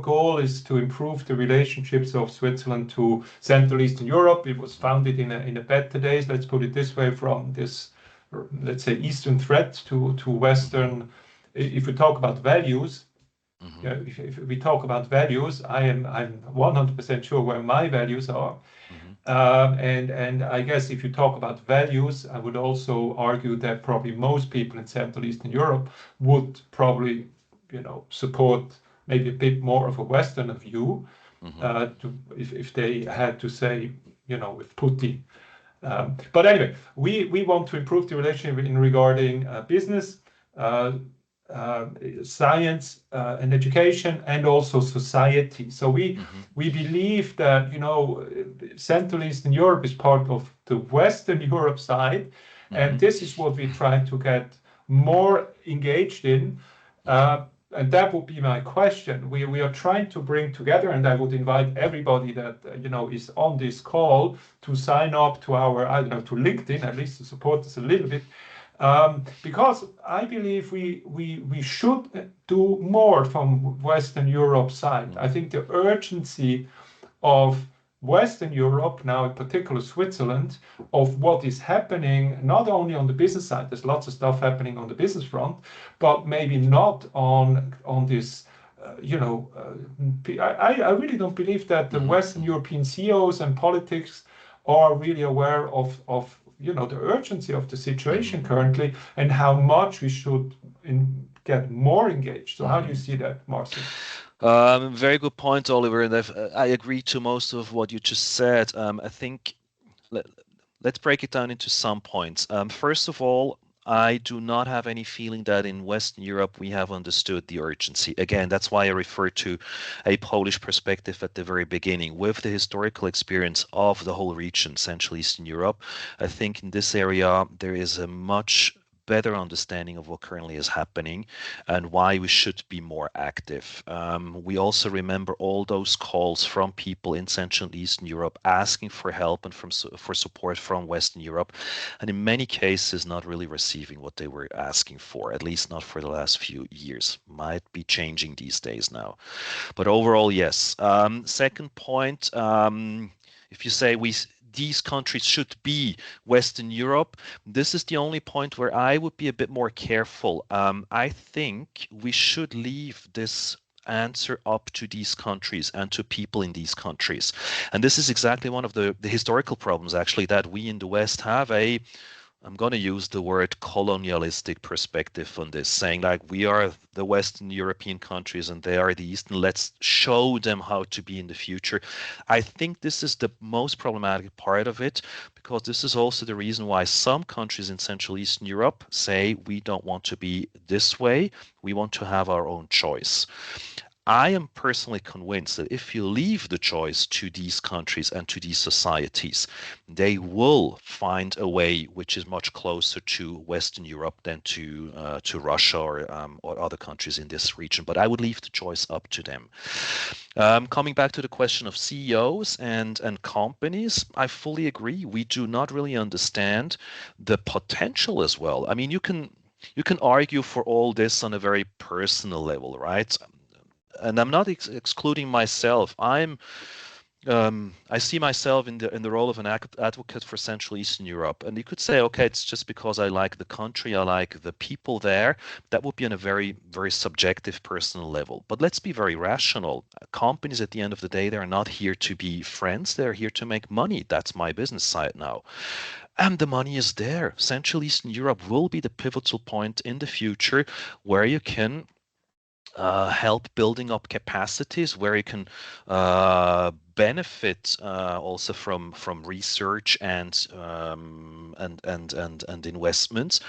goal is to improve the relationships of Switzerland to Central Eastern Europe. It was founded in a better days, let's put it this way, from this, let's say, Eastern threat to Western. If we talk about values, if we talk about values, I'm 100% sure where my values are. And I guess if you talk about values, I would also argue that probably most people in Central Eastern Europe would probably, support maybe a bit more of a Western view, if they had to say, with Putin. But anyway, we want to improve the relationship in regarding business, science, and education, and also society. So we believe that Central Eastern Europe is part of the Western Europe side, and this is what we try to get more engaged in. And that would be my question. We are trying to bring together, and I would invite everybody that is on this call to sign up to our, to LinkedIn, at least to support us a little bit. Because I believe we should do more from Western Europe side. I think the urgency of Western Europe, now in particular Switzerland, of what is happening, not only on the business side, there's lots of stuff happening on the business front, but maybe not on this, I really don't believe that the Western European CEOs and politics are really aware of the urgency of the situation currently and how much we should get more engaged. So how do you see that, Marcel? Very good point, Oliver, and I agree to most of what you just said. I think let's break it down into some points. First of all, I do not have any feeling that in Western Europe we have understood the urgency. Again, that's why I refer to a Polish perspective at the very beginning. With the historical experience of the whole region, Central Eastern Europe, I think in this area there is a much better understanding of what currently is happening and why we should be more active. We also remember all those calls from people in Central and Eastern Europe asking for help and for support from Western Europe, and in many cases not really receiving what they were asking for, at least not for the last few years. Might be changing these days now. But overall, yes. Second point, if you say these countries should be Western Europe, this is the only point where I would be a bit more careful. I think we should leave this answer up to these countries and to people in these countries. And this is exactly one of the historical problems, actually, that we in the West have I'm going to use the word colonialistic perspective on this, saying like we are the Western European countries and they are the Eastern. Let's show them how to be in the future. I think this is the most problematic part of it, because this is also the reason why some countries in Central Eastern Europe say we don't want to be this way. We want to have our own choice. I am personally convinced that if you leave the choice to these countries and to these societies, they will find a way which is much closer to Western Europe than to Russia or other countries in this region. But I would leave the choice up to them. Coming back to the question of CEOs and companies, I fully agree. We do not really understand the potential as well. I mean, you can argue for all this on a very personal level, right? And I'm not excluding myself. I'm I see myself in the role of an advocate for Central Eastern Europe, and you could say, okay, it's just because I like the country, I like the people there. That would be on a very, very subjective, personal level. But let's be very rational. Companies, at the end of the day, they're not here to be friends. They're here to make money. That's my business side now. And the money is there. Central Eastern Europe will be the pivotal point in the future where you can help building up capacities, where you can benefit also from research and investments.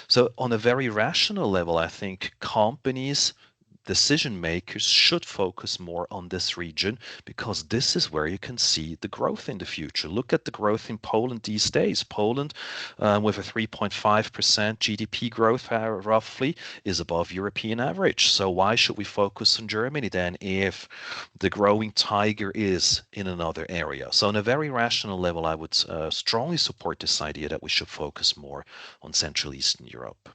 So on a very rational level, I think companies, decision makers should focus more on this region because this is where you can see the growth in the future. Look at the growth in Poland these days. Poland, with a 3.5% GDP growth roughly, is above European average. So why should we focus on Germany then if the growing tiger is in another area? So on a very rational level, I would strongly support this idea that we should focus more on Central Eastern Europe.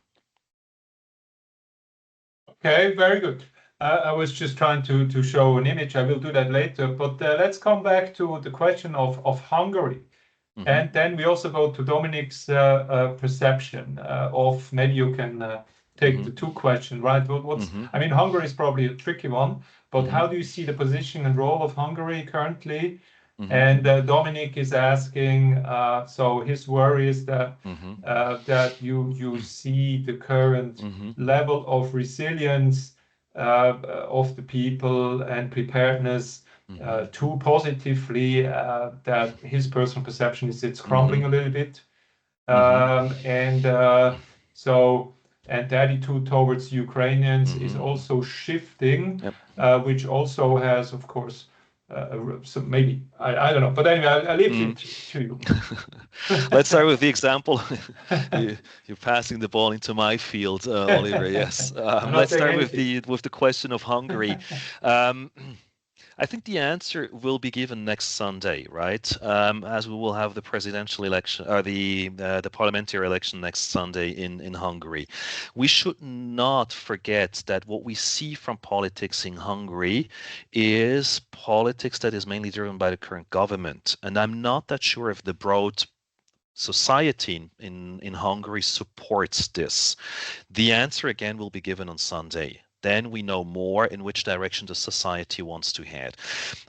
Okay, very good. I was just trying to show an image. I will do that later. But let's come back to the question of Hungary. Mm-hmm. And then we also go to Dominic's perception of, maybe you can take mm-hmm. the two questions, right? What's mm-hmm. I mean, Hungary is probably a tricky one, but mm-hmm. how do you see the position and role of Hungary currently? Mm-hmm. And Dominic is asking, so his worry is that mm-hmm. That you see the current mm-hmm. level of resilience of the people and preparedness too positively, that his personal perception is it's crumbling mm-hmm. a little bit. And the attitude towards Ukrainians mm-hmm. is also shifting, yep. Which also has, of course, so maybe I don't know, but anyway, I'll leave it to you. Let's start with the example. You're passing the ball into my field, Oliver. Yes. Let's start with the question of Hungary. I think the answer will be given next Sunday, right? As we will have the presidential election or the parliamentary election next Sunday in Hungary. We should not forget that what we see from politics in Hungary is politics that is mainly driven by the current government. And I'm not that sure if the broad society in Hungary supports this. The answer again will be given on Sunday. Then we know more in which direction the society wants to head.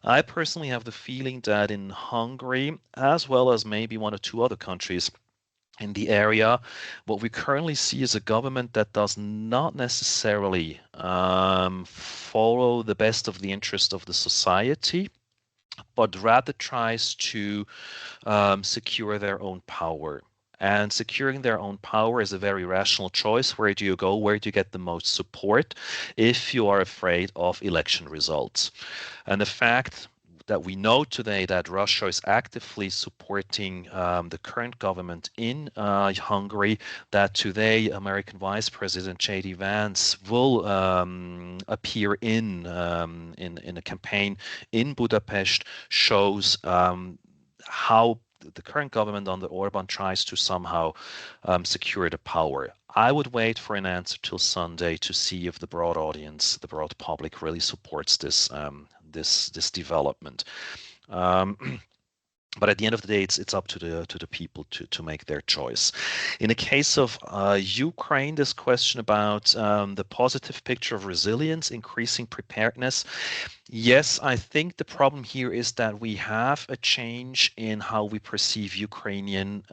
I personally have the feeling that in Hungary, as well as maybe one or two other countries in the area, what we currently see is a government that does not necessarily follow the best of the interest of the society, but rather tries to secure their own power. And securing their own power is a very rational choice. Where do you go? Where do you get the most support if you are afraid of election results? And the fact that we know today that Russia is actively supporting the current government in Hungary, that today American Vice President J.D. Vance will appear in a campaign in Budapest, shows how the current government under Orban tries to somehow secure the power. I would wait for an answer till Sunday to see if the broad audience, the broad public, really supports this this development. But at the end of the day, it's up to the people to make their choice. In the case of Ukraine, this question about the positive picture of resilience, increasing preparedness. Yes, I think the problem here is that we have a change in how we perceive Ukrainian.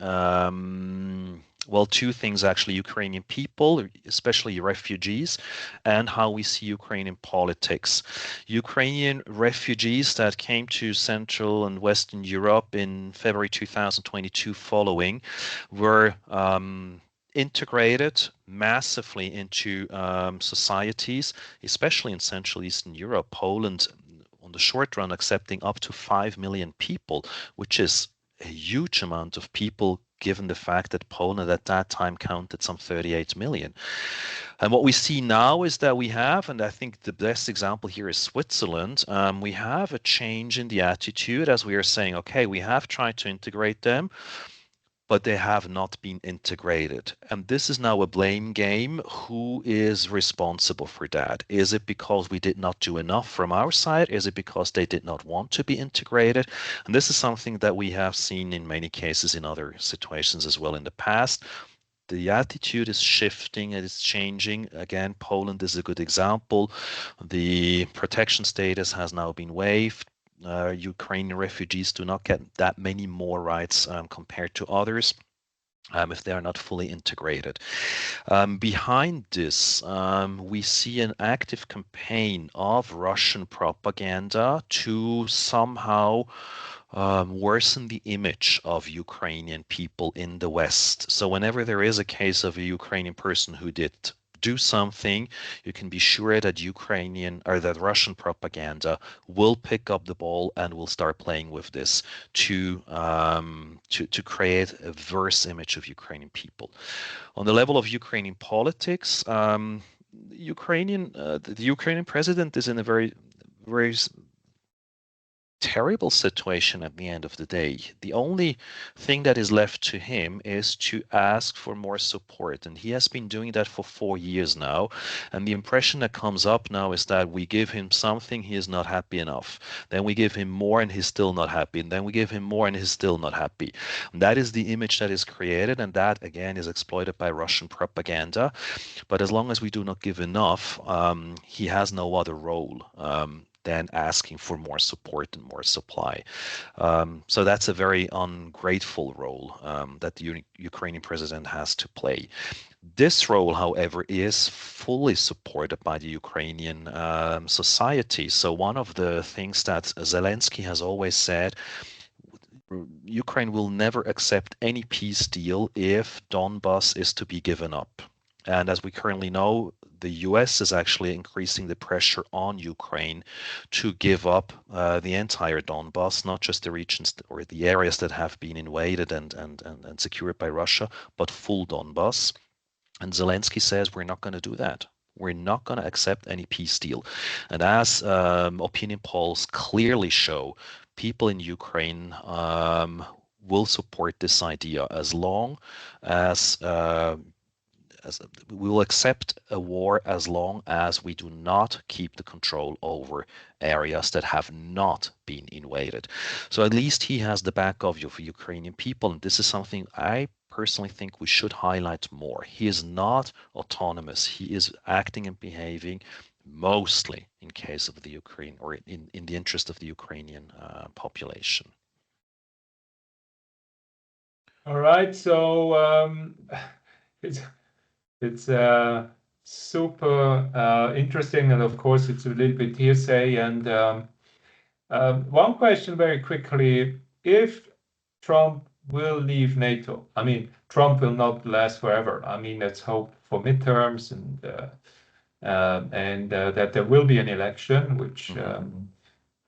Well, two things actually: Ukrainian people, especially refugees, and how we see Ukrainian politics. Ukrainian refugees that came to Central and Western Europe in February 2022 following were integrated massively into societies, especially in Central Eastern Europe. Poland, on the short run, accepting up to 5 million people, which is a huge amount of people, given the fact that Poland at that time counted some 38 million. And what we see now is that we have, and I think the best example here is Switzerland, we have a change in the attitude as we are saying, okay, we have tried to integrate them, but they have not been integrated. And this is now a blame game. Who is responsible for that? Is it because we did not do enough from our side? Is it because they did not want to be integrated? And this is something that we have seen in many cases in other situations as well in the past. The attitude is shifting and it's changing. Again, Poland is a good example. The protection status has now been waived. Ukrainian refugees do not get that many more rights compared to others. If they are not fully integrated. Behind this, we see an active campaign of Russian propaganda to somehow worsen the image of Ukrainian people in the West. So whenever there is a case of a Ukrainian person who did do something, you can be sure that Ukrainian or that Russian propaganda will pick up the ball and will start playing with this to create a worse image of Ukrainian people. On the level of Ukrainian politics, the Ukrainian president is in a very terrible situation at the end of the day. The only thing that is left to him is to ask for more support. And he has been doing that for 4 years now. And the impression that comes up now is that we give him something, he is not happy enough. Then we give him more and he's still not happy. And then we give him more and he's still not happy. And that is the image that is created. And that, again, is exploited by Russian propaganda. But as long as we do not give enough, he has no other role than asking for more support and more supply. So that's a very ungrateful role that the Ukrainian president has to play. This role, however, is fully supported by the Ukrainian society. So one of the things that Zelensky has always said, Ukraine will never accept any peace deal if Donbas is to be given up. And as we currently know, the US is actually increasing the pressure on Ukraine to give up the entire Donbas, not just the regions or the areas that have been invaded and secured by Russia, but full Donbas. And Zelensky says, we're not going to do that. We're not going to accept any peace deal. And as opinion polls clearly show, people in Ukraine will support this idea as long as we will accept a war as long as we do not keep the control over areas that have not been invaded. So at least he has the back of Ukrainian people, and this is something I personally think we should highlight more. He is not autonomous. He is acting and behaving mostly in case of the Ukraine or in the interest of the Ukrainian population. All right, so it's super interesting, and of course it's a little bit hearsay. And one question very quickly: if Trump will leave NATO, I mean, Trump will not last forever. I mean, let's hope for midterms and that there will be an election, which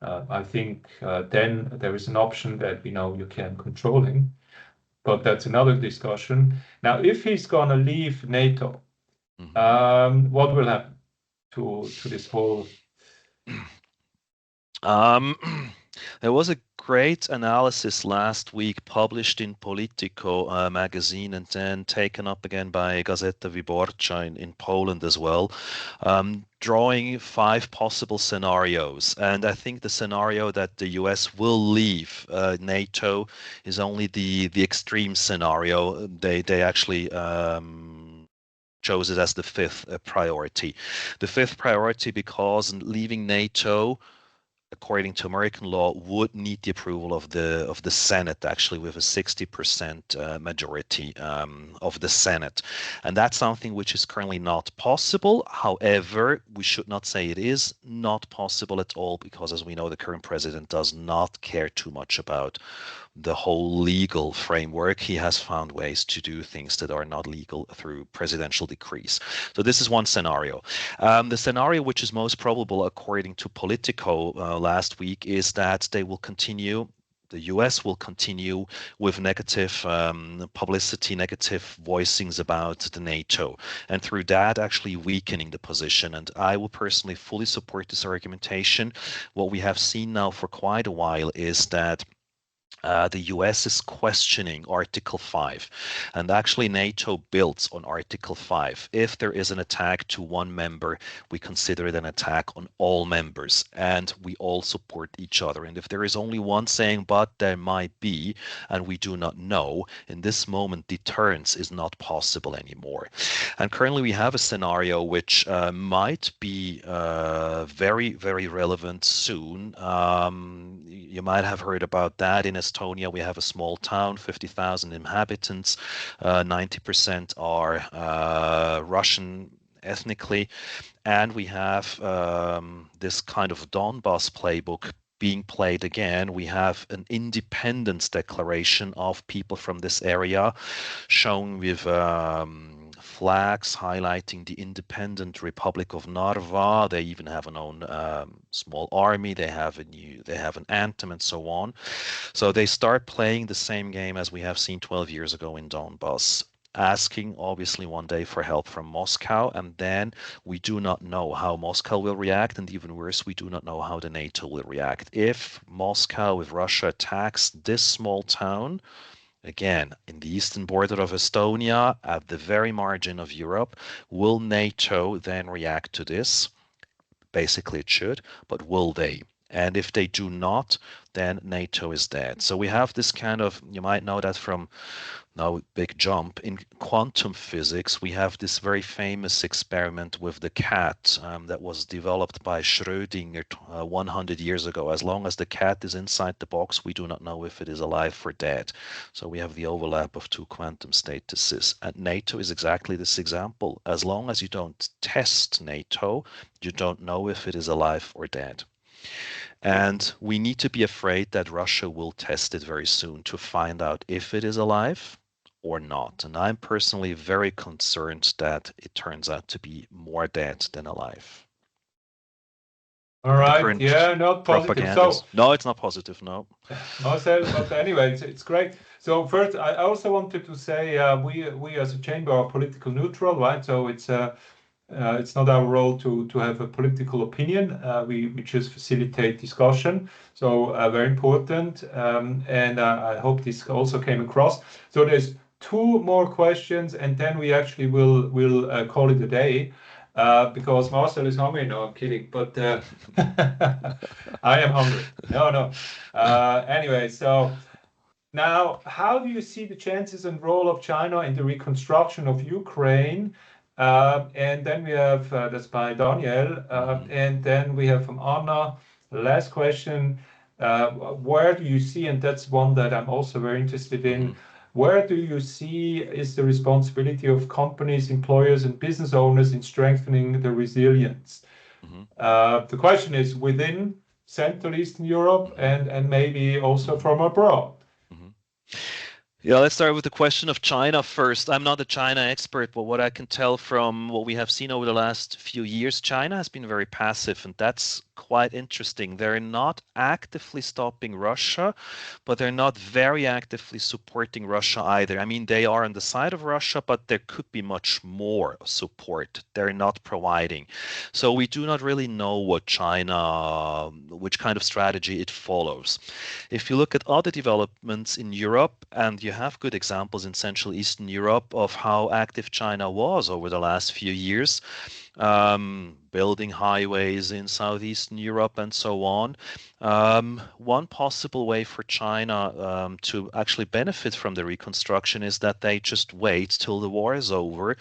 I think then there is an option that you can control him. But that's another discussion. Now, if he's going to leave NATO, what will happen to this whole? There was a great analysis last week published in Politico magazine and then taken up again by Gazeta Wyborcza in Poland as well, drawing 5 possible scenarios. And I think the scenario that the US will leave NATO is only the extreme scenario. They actually chose it as the 5th priority. The 5th priority because leaving NATO, according to American law, would need the approval of the Senate, actually, with a 60% majority of the Senate. And that's something which is currently not possible. However, we should not say it is not possible at all, because as we know, the current president does not care too much about the whole legal framework. He has found ways to do things that are not legal through presidential decrees. So this is one scenario. The scenario which is most probable, according to Politico last week, is that they will continue. The US will continue with negative publicity, negative voicings about the NATO, and through that actually weakening the position. And I will personally fully support this argumentation. What we have seen now for quite a while is that The US is questioning Article 5, and actually NATO builds on Article 5. If there is an attack to one member, we consider it an attack on all members, and we all support each other. And if there is only one saying, but there might be, and we do not know, in this moment, deterrence is not possible anymore. And currently we have a scenario which might be very, very relevant soon. You might have heard about that. In Estonia, we have a small town, 50,000 inhabitants. 90% are Russian ethnically. And we have this kind of Donbas playbook being played again. We have an independence declaration of people from this area shown with flags highlighting the independent Republic of Narva. They even have an own small army. They have an anthem and so on. So they start playing the same game as we have seen 12 years ago in Donbas, asking obviously one day for help from Moscow, and then we do not know how Moscow will react, and even worse, we do not know how the NATO will react. If Moscow, if Russia attacks this small town, again, in the eastern border of Estonia, at the very margin of Europe, will NATO then react to this? Basically, it should, but will they? And if they do not, then NATO is dead. So we have this kind of, you might know that from now, big jump. In quantum physics, we have this very famous experiment with the cat that was developed by Schrödinger 100 years ago. As long as the cat is inside the box, we do not know if it is alive or dead. So we have the overlap of two quantum statuses. And NATO is exactly this example. As long as you don't test NATO, you don't know if it is alive or dead. And we need to be afraid that Russia will test it very soon to find out if it is alive or not. And I'm personally very concerned that it turns out to be more dead than alive. All right. Yeah, not positive. So no, it's not positive. No. Marcel, but anyway, it's great. So first, I also wanted to say we as a chamber are political neutral, right? So it's not our role to have a political opinion. We just facilitate discussion. So very important. And I hope this also came across. So there's two more questions, and then we actually will call it a day. Because Marcel is hungry. No, I'm kidding. But I am hungry. No. Anyway, so now, how do you see the chances and role of China in the reconstruction of Ukraine? And then we have, that's by Daniel. And then we have from Anna, last question. Where do you see, and that's one that I'm also very interested in, where do you see is the responsibility of companies, employers, and business owners in strengthening the resilience? The question is within Central Eastern Europe and maybe also from abroad. Yeah, let's start with the question of China first. I'm not a China expert, but what I can tell from what we have seen over the last few years, China has been very passive, and that's quite interesting. They're not actively stopping Russia, but they're not very actively supporting Russia either. I mean, they are on the side of Russia, but there could be much more support they're not providing. So we do not really know what China, which kind of strategy it follows. If you look at other developments in Europe, and you have good examples in Central Eastern Europe of how active China was over the last few years, building highways in Southeastern Europe and so on. One possible way for China to actually benefit from the reconstruction is that they just wait till the war is over.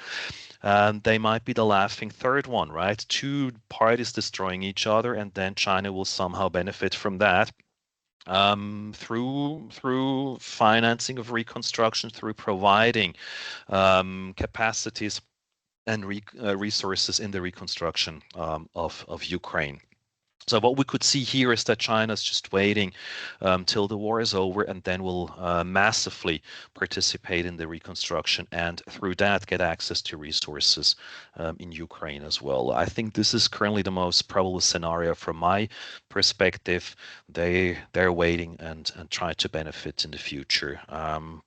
They might be the laughing third one, right? Two parties destroying each other, and then China will somehow benefit from that. Through financing of reconstruction, through providing capacities and resources in the reconstruction of Ukraine. So what we could see here is that China is just waiting till the war is over, and then will massively participate in the reconstruction, and through that get access to resources in Ukraine as well. I think this is currently the most probable scenario from my perspective. They're waiting and try to benefit in the future,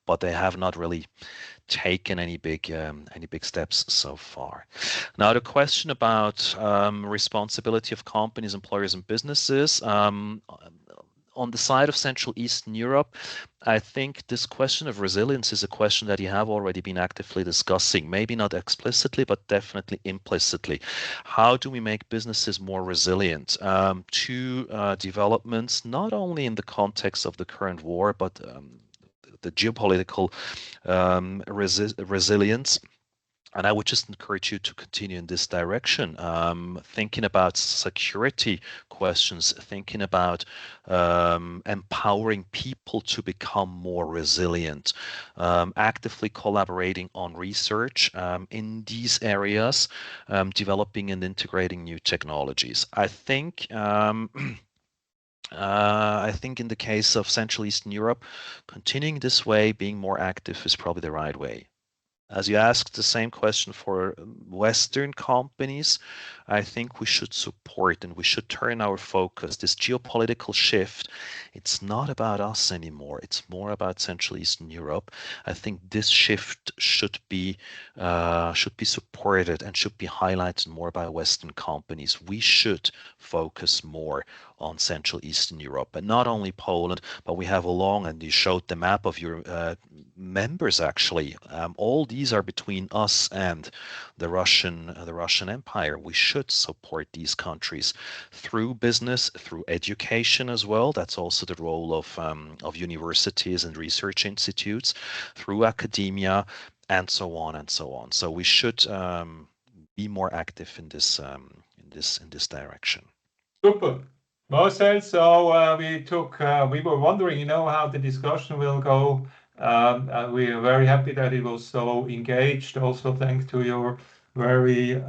but they have not really taken any big steps so far. Now, the question about responsibility of companies, employers, and businesses. on the side of Central Eastern Europe, I think this question of resilience is a question that you have already been actively discussing, maybe not explicitly, but definitely implicitly. How do we make businesses more resilient to developments, not only in the context of the current war, but the geopolitical resilience? And I would just encourage you to continue in this direction, thinking about security questions, thinking about empowering people to become more resilient, actively collaborating on research in these areas, developing and integrating new technologies. I think in the case of Central Eastern Europe, continuing this way, being more active is probably the right way. As you asked the same question for Western companies, I think we should support and we should turn our focus. This geopolitical shift, it's not about us anymore. It's more about Central Eastern Europe. I think this shift should be supported and should be highlighted more by Western companies. We should focus more on Central Eastern Europe, but not only Poland, but we have a long, and you showed the map of your members actually. All these are between us and the Russian Empire. We should support these countries through business, through education as well. That's also the role of universities and research institutes, through academia, and so on and so on. So we should be more active in this direction. Super. Marcel, so we were wondering, how the discussion will go. We are very happy that it was so engaged. Also, thanks to your very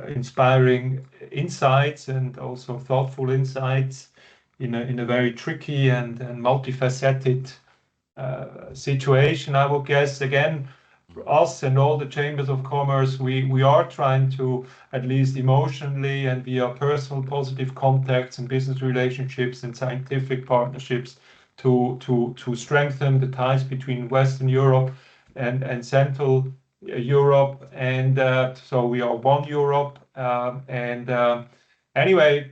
inspiring insights and also thoughtful insights in a very tricky and multifaceted situation. I would guess, again, for us and all the chambers of commerce, we are trying to, at least emotionally and via personal positive contacts and business relationships and scientific partnerships, to strengthen the ties between Western Europe and Central Europe. And so we are one Europe. Anyway,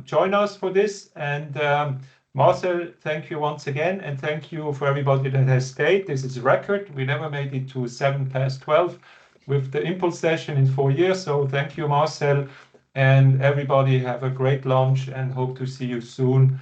join us for this. And Marcel, thank you once again, and thank you for everybody that has stayed. This is a record. We never made it to 12 with the Impulse session in 4 years. So thank you, Marcel, and everybody have a great lunch and hope to see you soon